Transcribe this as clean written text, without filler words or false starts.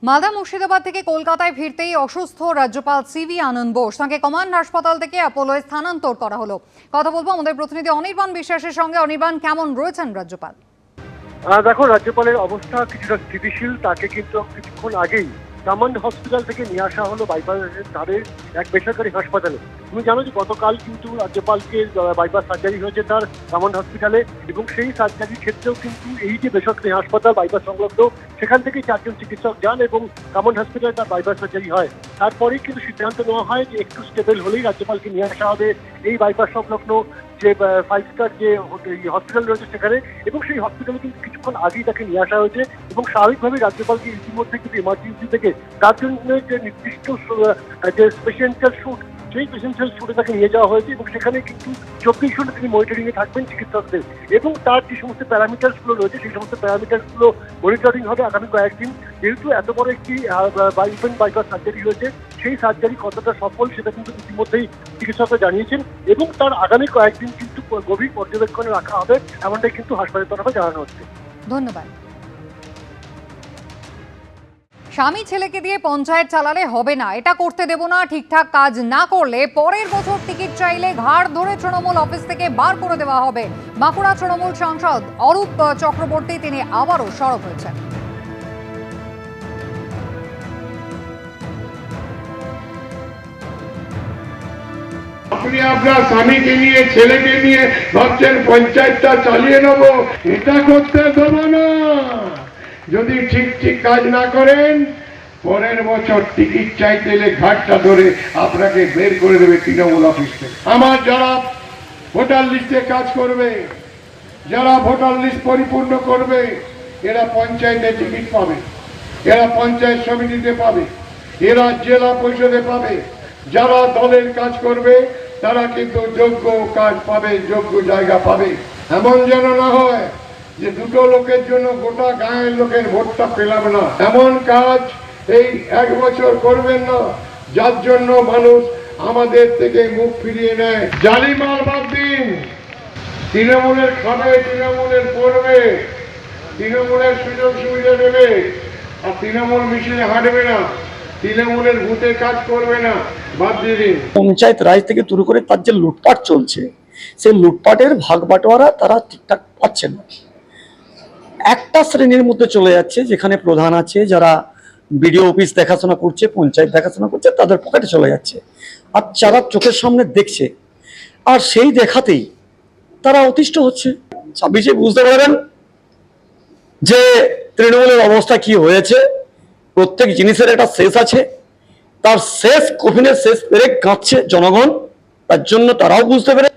মালদা মুর্শিদাবাদ থেকে কলকাতায় ফিরতেই অসুস্থ রাজ্যপাল সিভি আনন্দ বোস তাকে কমান্ড হাসপাতাল থেকে অ্যাপোলোয় স্থানান্তর করা হলো। কথা বলবো আমাদের প্রতিনিধি অনির্বাণ বিশ্বাসের সঙ্গে। অনির্বাণ, কেমন রয়েছেন রাজ্যপাল? দেখো, রাজ্যপালের অবস্থা কিছুটা স্থিতিশীল। তাকে কিন্তু কিছুক্ষণ আগেই কামান্ড হসপিটাল থেকে নিয়ে আসা হলো বাইপাসের ধারের এক বেসরকারি হাসপাতালে। তুমি জানো যে গতকাল কিন্তু রাজ্যপালকে বাইপাস সার্জারি হয়েছে তার কামান্ড হসপিটালে, এবং সেই সার্জারির ক্ষেত্রেও কিন্তু এই যে বেসরকারি হাসপাতাল বাইপাস সংলগ্ন, সেখান থেকে 4 জন চিকিৎসক যান এবং কামান্ড হসপিটালে তার বাইপাস সার্জারি হয়। তারপরেই কিন্তু সিদ্ধান্ত নেওয়া হয় যে একটু স্টেবল হলেই রাজ্যপালকে নিয়ে আসা হবে এই বাইপাস সংলগ্ন যে 5 স্টার যে হসপিটাল রয়েছে সেখানে, এবং সেই হসপিটালে কিন্তু কিছুক্ষণ আগেই তাকে নিয়ে আসা হয়েছে। এবং স্বাভাবিকভাবে রাজ্যপালকে ইতিমধ্যে কিন্তু ইমার্জেন্সি থেকে তার জন্য যে নির্দিষ্ট যে প্রেসিডেন্সিয়াল শুট, সেই প্রেসিডেন্সিয়াল শুটে তাকে নিয়ে যাওয়া হয়েছে, এবং সেখানে কিন্তু 24 ঘন্টা তিনি মনিটরিং এ থাকবেন চিকিৎসকদের, এবং তার যে সমস্ত প্যারামিটার্স গুলো রয়েছে সেই সমস্ত প্যারামিটার্স গুলো মনিটরিং হবে আগামী কয়েকদিন। যেহেতু এত বড় একটি বাইপাস সার্জারি হয়েছে, সেই সার্জারি কতটা সফল সেটা কিন্তু ইতিমধ্যেই চিকিৎসকরা জানিয়েছেন, এবং তার আগামী কয়েকদিন কিন্তু গভীর পর্যবেক্ষণে রাখা হবে, এমনটাই কিন্তু হাসপাতালের তরফে জানানো হচ্ছে। ধন্যবাদ। স্বামী ছেলেকে দিয়ে পঞ্চায়েত চালালে হবে না, এটা করতে দেব না, ঠিকঠাক কাজ না করলে পরের বছর টিকিট চাইলে ঘাড় ধরে তৃণমূল অফিস থেকে বার করে দেওয়া হবে। বাঁকুড়া তৃণমূল সাংসদ অরূপ চক্রবর্তী তিনি আবারও সরব হয়েছেন। আপনি আপনার স্বামীকে নিয়ে ছেলেকে নিয়ে ভাবছেন পঞ্চায়েতটা চালিয়ে নেব, এটা করতে দেব না। যদি ঠিক কাজ না করেন পরের বছর টিকিট চাইতে এলে ঘাটটা ধরে আপনাকে বের করে দেবে তৃণমূল অফিস থেকে। আমার যারা ভোটার লিস্টে কাজ করবে, যারা ভোটার লিস্ট পরিপূর্ণ করবে, এরা পঞ্চায়েতে টিকিট পাবে, এরা পঞ্চায়েত সমিতিতে পাবে, এরা জেলা পরিষদে পাবে। যারা দলের কাজ করবে তারা কিন্তু যোগ্য কাজ পাবে, যোগ্য জায়গা পাবে। এমন যেন না হয় যে দুটো লোকের জন্য গোটা গাঁয়ের লোকের ভোটটা পেলাম না। এমন কাজ এই 1 বছর করবেন না যার জন্য মানুষ আমাদের থেকে মুখ ফিরিয়ে নেয়। জালি মাল বাদ দিন, তৃণমূলের খাবে, তৃণমূলের পড়বে, তৃণমূলের সুযোগ সুবিধা দেবে, আর তৃণমূল মিছিলে হাঁটবে না, তৃণমূলের ভূতে কাজ করবে না, বাদ দিয়ে দিন। পঞ্চায়েত রাজ থেকে শুরু করে তার যে লুটপাট চলছে, সেই লুটপাটের ভাগ বাটোয়ারা তারা ঠিকঠাক পাচ্ছে না। একটা শ্রেণীর মধ্যে চলে যাচ্ছে যেখানে প্রধান আছে, যারা বিডিও অফিস দেখাশোনা করছে, পঞ্চায়েত দেখাশোনা করছে, তাদের পকেটে চলে যাচ্ছে, আর যারা চোখের সামনে দেখছে আর সেই দেখাতেই তারা অতিষ্ঠ হচ্ছে। 26-এ বুঝতে পারবেন যে তৃণমূলের অবস্থা কি হয়েছে। প্রত্যেক জিনিসের একটা শেষ আছে, তার শেষ কফিনের শেষ পেরে কাঁদছে জনগণ, তার জন্য তারাও বুঝতে পেরে